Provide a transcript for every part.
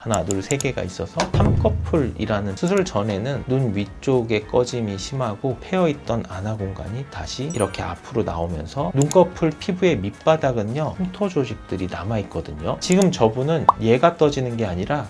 하나, 둘, 세 개가 있어서 삼꺼풀이라는 수술 전에는 눈 위쪽에 꺼짐이 심하고 패여있던 안화 공간이 다시 이렇게 앞으로 나오면서 눈꺼풀 피부의 밑바닥은요, 흉터 조직들이 남아있거든요. 지금 저분은 얘가 떠지는 게 아니라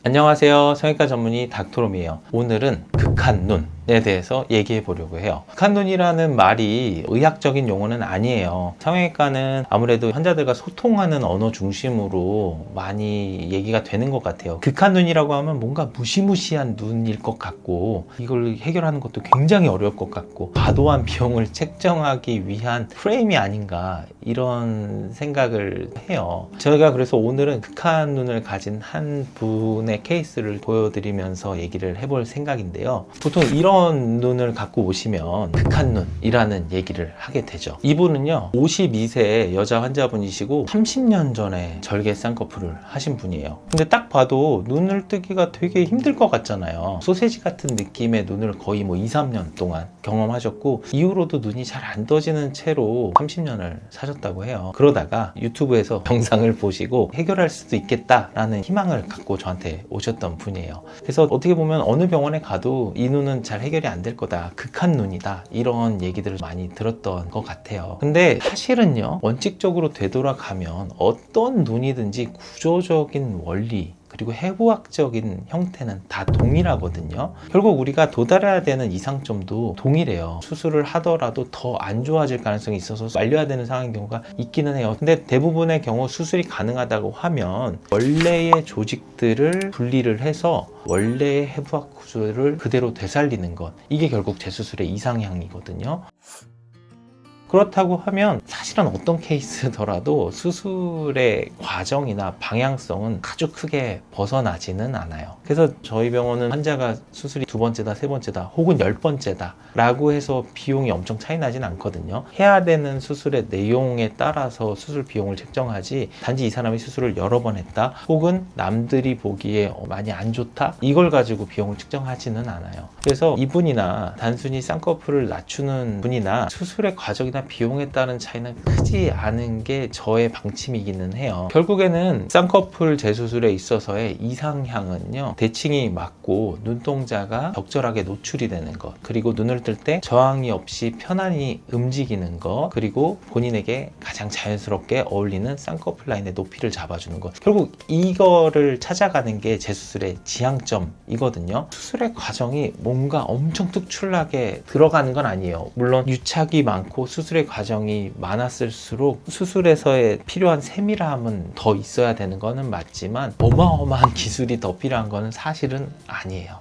안녕하세요. 성형외과 전문의 닥터롬이에요. 오늘은 극한 눈에 대해서 얘기해 보려고 해요. 극한 눈이라는 말이 의학적인 용어는 아니에요. 성형외과는 아무래도 환자들과 소통하는 언어 중심으로 많이 얘기가 되는 것 같아요. 극한 눈이라고 하면 뭔가 무시무시한 눈일 것 같고 이걸 해결하는 것도 굉장히 어려울 것 같고 과도한 비용을 책정하기 위한 프레임이 아닌가 이런 생각을 해요. 저희가 그래서 오늘은 극한 눈을 가진 한 분의 케이스를 보여드리면서 얘기를 해볼 생각인데요. 보통 이런 눈을 갖고 오시면 극한 눈이라는 얘기를 하게 되죠. 이분은요 52세 여자 환자분이시고 30년 전에 절개 쌍꺼풀을 하신 분이에요. 근데 딱 봐도 눈을 뜨기가 되게 힘들 것 같잖아요. 소세지 같은 느낌의 눈을 거의 2, 3년 동안 경험하셨고 이후로도 눈이 잘 안 떠지는 채로 30년을 사셨다고 해요. 그러다가 유튜브에서 영상을 보시고 해결할 수도 있겠다라는 희망을 갖고 저한테 오셨던 분이에요. 그래서 어떻게 보면 어느 병원에 가도 이 눈은 잘 해결이 안 될 거다, 극한 눈이다, 이런 얘기들을 많이 들었던 것 같아요. 근데 사실은요, 원칙적으로 되돌아가면 어떤 눈이든지 구조적인 원리 그리고 해부학적인 형태는 다 동일하거든요. 결국 우리가 도달해야 되는 이상점도 동일해요. 수술을 하더라도 더 안 좋아질 가능성이 있어서 말려야 되는 상황인 경우가 있기는 해요. 근데 대부분의 경우 수술이 가능하다고 하면 원래의 조직들을 분리를 해서 원래의 해부학 구조를 그대로 되살리는 것, 이게 결국 재수술의 이상향이거든요. 그렇다고 하면 사실은 어떤 케이스더라도 수술의 과정이나 방향성은 아주 크게 벗어나지는 않아요. 그래서 저희 병원은 환자가 수술이 2번째다, 3번째다, 혹은 10번째다 라고 해서 비용이 엄청 차이 나진 않거든요. 해야 되는 수술의 내용에 따라서 수술 비용을 책정하지, 단지 이 사람이 수술을 여러 번 했다, 혹은 남들이 보기에 많이 안 좋다, 이걸 가지고 비용을 측정하지는 않아요. 그래서 이분이나 단순히 쌍꺼풀을 낮추는 분이나 수술의 과정이나 비용에 따른 차이는 크지 않은 게 저의 방침이기는 해요. 결국에는 쌍꺼풀 재수술에 있어서의 이상향은요, 대칭이 맞고 눈동자가 적절하게 노출이 되는 것, 그리고 눈을 뜰 때 저항이 없이 편안히 움직이는 것, 그리고 본인에게 가장 자연스럽게 어울리는 쌍꺼풀 라인의 높이를 잡아주는 것, 결국 이거를 찾아가는 게 재수술의 지향점이거든요. 수술의 과정이 뭔가 엄청 특출나게 들어가는 건 아니에요. 물론 유착이 많고 수술의 과정이 많았을수록 수술에서의 필요한 세밀함은 더 있어야 되는 거는 맞지만 어마어마한 기술이 더 필요한 거는 사실은 아니에요.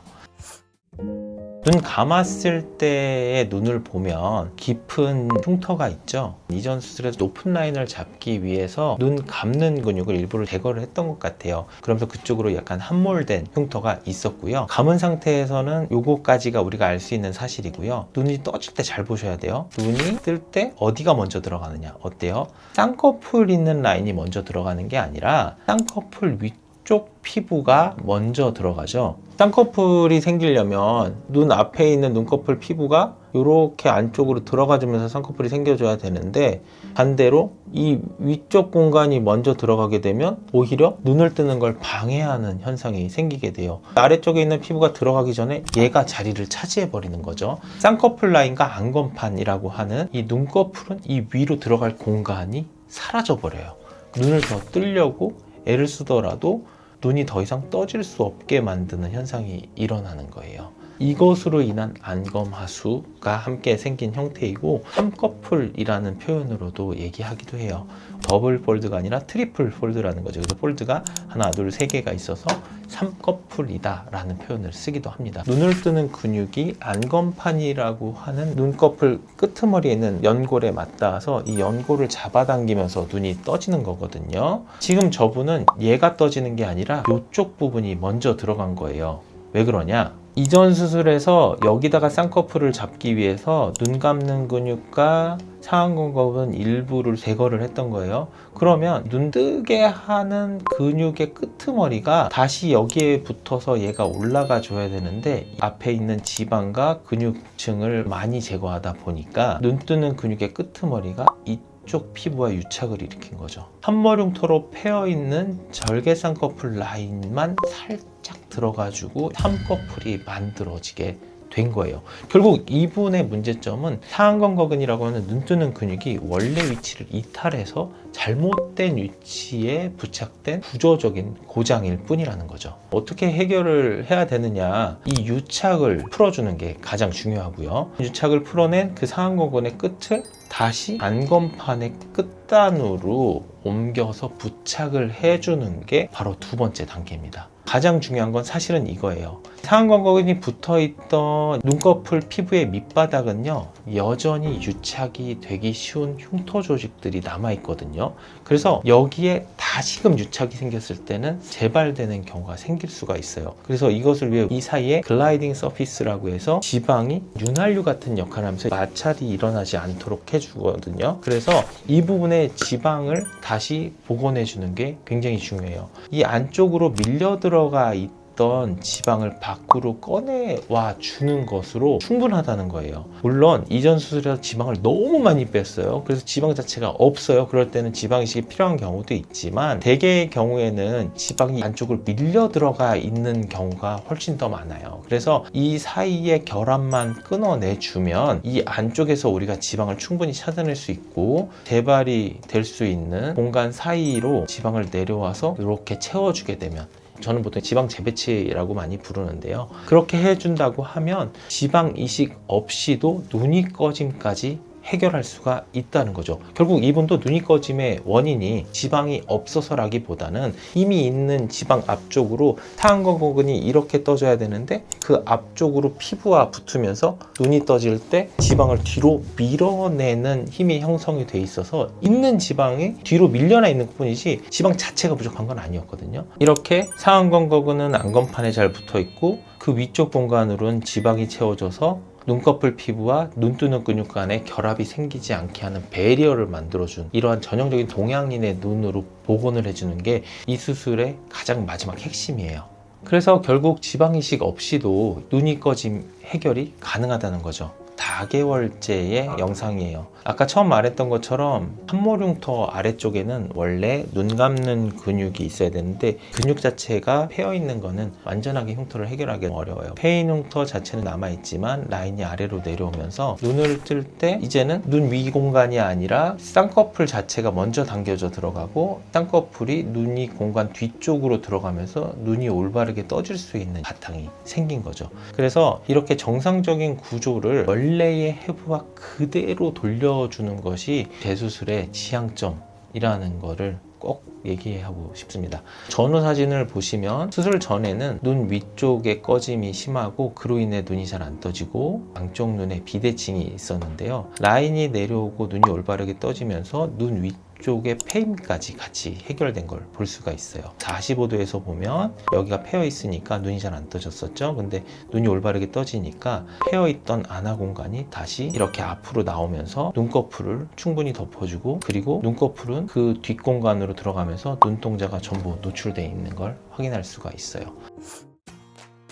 눈 감았을 때의 눈을 보면 깊은 흉터가 있죠. 이전 수술에서 높은 라인을 잡기 위해서 눈 감는 근육을 일부러 제거를 했던 것 같아요. 그러면서 그쪽으로 약간 함몰된 흉터가 있었고요. 감은 상태에서는 요거까지가 우리가 알 수 있는 사실이고요. 눈이 떠질 때 잘 보셔야 돼요. 눈이 뜰 때 어디가 먼저 들어가느냐, 어때요? 쌍꺼풀 있는 라인이 먼저 들어가는 게 아니라 쌍꺼풀 위쪽 피부가 먼저 들어가죠. 쌍꺼풀이 생기려면 눈 앞에 있는 눈꺼풀 피부가 이렇게 안쪽으로 들어가주면서 쌍꺼풀이 생겨줘야 되는데, 반대로 이 위쪽 공간이 먼저 들어가게 되면 오히려 눈을 뜨는 걸 방해하는 현상이 생기게 돼요. 아래쪽에 있는 피부가 들어가기 전에 얘가 자리를 차지해 버리는 거죠. 쌍꺼풀 라인과 안검판이라고 하는 이 눈꺼풀은 이 위로 들어갈 공간이 사라져 버려요. 눈을 더 뜨려고 애를 쓰더라도 눈이 더 이상 떠질 수 없게 만드는 현상이 일어나는 거예요. 이것으로 인한 안검하수가 함께 생긴 형태이고, 삼꺼풀이라는 표현으로도 얘기하기도 해요. 더블 폴드가 아니라 트리플 폴드라는 거죠. 그래서 폴드가 하나, 둘, 세 개가 있어서 삼꺼풀이다 라는 표현을 쓰기도 합니다. 눈을 뜨는 근육이 안검판이라고 하는 눈꺼풀 끄트머리에 있는 연골에 맞닿아서 이 연골을 잡아당기면서 눈이 떠지는 거거든요. 지금 저분은 얘가 떠지는 게 아니라 이쪽 부분이 먼저 들어간 거예요. 왜 그러냐? 이전 수술에서 여기다가 쌍꺼풀을 잡기 위해서 눈 감는 근육과 상안검검은 일부를 제거를 했던 거예요. 그러면 눈 뜨게 하는 근육의 끄트머리가 다시 여기에 붙어서 얘가 올라가 줘야 되는데 앞에 있는 지방과 근육층을 많이 제거하다 보니까 눈 뜨는 근육의 끄트머리가 이쪽 피부와 유착을 일으킨 거죠. 한머룡토로 패여 있는 절개 쌍꺼풀 라인만 살짝 들어가지고 삼꺼풀이 만들어지게 된 거예요. 결국 이분의 문제점은 상안검거근이라고 하는 눈 뜨는 근육이 원래 위치를 이탈해서 잘못된 위치에 부착된 구조적인 고장일 뿐이라는 거죠. 어떻게 해결을 해야 되느냐, 이 유착을 풀어주는 게 가장 중요하고요. 유착을 풀어낸 그 상안검근의 끝을 다시 안검판의 끝단으로 옮겨서 부착을 해주는 게 바로 두 번째 단계입니다. 가장 중요한 건 사실은 이거예요. 상안검거근이 붙어있던 눈꺼풀 피부의 밑바닥은요, 여전히 유착이 되기 쉬운 흉터 조직들이 남아있거든요. 그래서 여기에 다시금 유착이 생겼을 때는 재발되는 경우가 생길 수가 있어요. 그래서 이것을 위해 이 사이에 글라이딩 서피스라고 해서 지방이 윤활유 같은 역할을 하면서 마찰이 일어나지 않도록 해주거든요. 그래서 이 부분에 지방을 다시 복원해 주는 게 굉장히 중요해요. 이 안쪽으로 밀려 들어가 있던 지방을 밖으로 꺼내와 주는 것으로 충분하다는 거예요. 물론 이전 수술에서 지방을 너무 많이 뺐어요. 그래서 지방 자체가 없어요. 그럴 때는 지방 이식이 필요한 경우도 있지만 대개의 경우에는 지방이 안쪽을 밀려 들어가 있는 경우가 훨씬 더 많아요. 그래서 이 사이에 결합만 끊어내주면 이 안쪽에서 우리가 지방을 충분히 찾아낼 수 있고 재발이 될 수 있는 공간 사이로 지방을 내려와서 이렇게 채워주게 되면, 저는 보통 지방 재배치라고 많이 부르는데요. 그렇게 해준다고 하면 지방 이식 없이도 눈이 꺼짐까지 해결할 수가 있다는 거죠. 결국 이분도 눈이 꺼짐의 원인이 지방이 없어서라기보다는 이미 있는 지방 앞쪽으로 상안검거근이 이렇게 떠져야 되는데 그 앞쪽으로 피부와 붙으면서 눈이 떠질 때 지방을 뒤로 밀어내는 힘이 형성이 돼 있어서 있는 지방이 뒤로 밀려나 있는 뿐이지 지방 자체가 부족한 건 아니었거든요. 이렇게 상안검거근은 안검판에 잘 붙어 있고 그 위쪽 공간으로는 지방이 채워져서 눈꺼풀 피부와 눈 뜨는 근육 간에 결합이 생기지 않게 하는 배리어를 만들어준 이러한 전형적인 동양인의 눈으로 복원을 해주는 게 이 수술의 가장 마지막 핵심이에요. 그래서 결국 지방 이식 없이도 눈이 꺼짐 해결이 가능하다는 거죠. 4개월째의 영상이에요. 아까 처음 말했던 것처럼 한모흉터 아래쪽에는 원래 눈 감는 근육이 있어야 되는데 근육 자체가 패여 있는 거는 완전하게 흉터를 해결하기 어려워요. 패인 흉터 자체는 남아있지만 라인이 아래로 내려오면서 눈을 뜰 때 이제는 눈 위 공간이 아니라 쌍꺼풀 자체가 먼저 당겨져 들어가고 쌍꺼풀이 눈이 공간 뒤쪽으로 들어가면서 눈이 올바르게 떠질 수 있는 바탕이 생긴 거죠. 그래서 이렇게 정상적인 구조를 원래의 해부와 그대로 돌려주는 것이 재수술의 지향점이라는 거를 꼭 얘기하고 싶습니다. 전후 사진을 보시면 수술 전에는 눈 위쪽에 꺼짐이 심하고 그로 인해 눈이 잘 안 떠지고 양쪽 눈에 비대칭이 있었는데요. 라인이 내려오고 눈이 올바르게 떠지면서 눈 위쪽의 패임까지 같이 해결된 걸 볼 수가 있어요. 45도에서 보면 여기가 패여 있으니까 눈이 잘 안 떠졌었죠. 근데 눈이 올바르게 떠지니까 패여 있던 안화 공간이 다시 이렇게 앞으로 나오면서 눈꺼풀을 충분히 덮어주고, 그리고 눈꺼풀은 그 뒷공간으로 들어가면서 눈동자가 전부 노출되어 있는 걸 확인할 수가 있어요.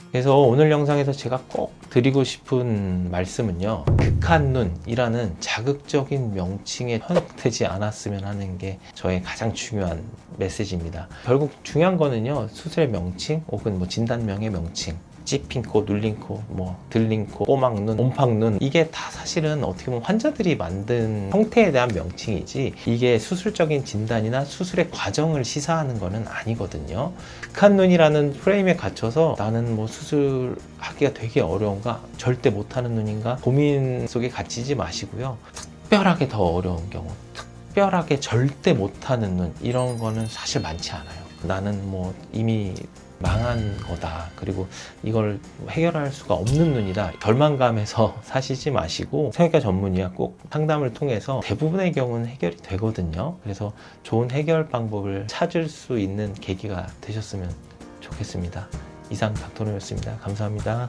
그래서 오늘 영상에서 제가 꼭 드리고 싶은 말씀은요, 극한눈이라는 자극적인 명칭에 현혹되지 않았으면 하는 게 저의 가장 중요한 메시지입니다. 결국 중요한 거는요, 수술의 명칭 혹은 진단명의 명칭, 찝힌코, 눌린코, 들린코, 꼬막눈, 옴팡눈, 이게 다 사실은 어떻게 보면 환자들이 만든 형태에 대한 명칭이지 이게 수술적인 진단이나 수술의 과정을 시사하는 거는 아니거든요. 극한눈이라는 프레임에 갇혀서 나는 수술하기가 되게 어려운가, 절대 못하는 눈인가 고민 속에 갇히지 마시고요. 특별하게 더 어려운 경우, 특별하게 절대 못하는 눈, 이런 거는 사실 많지 않아요. 나는 이미 망한 거다, 그리고 이걸 해결할 수가 없는 눈이다, 절망감에서 사시지 마시고 성형외과 전문의와 꼭 상담을 통해서 대부분의 경우는 해결이 되거든요. 그래서 좋은 해결 방법을 찾을 수 있는 계기가 되셨으면 좋겠습니다. 이상 닥터노였습니다. 감사합니다.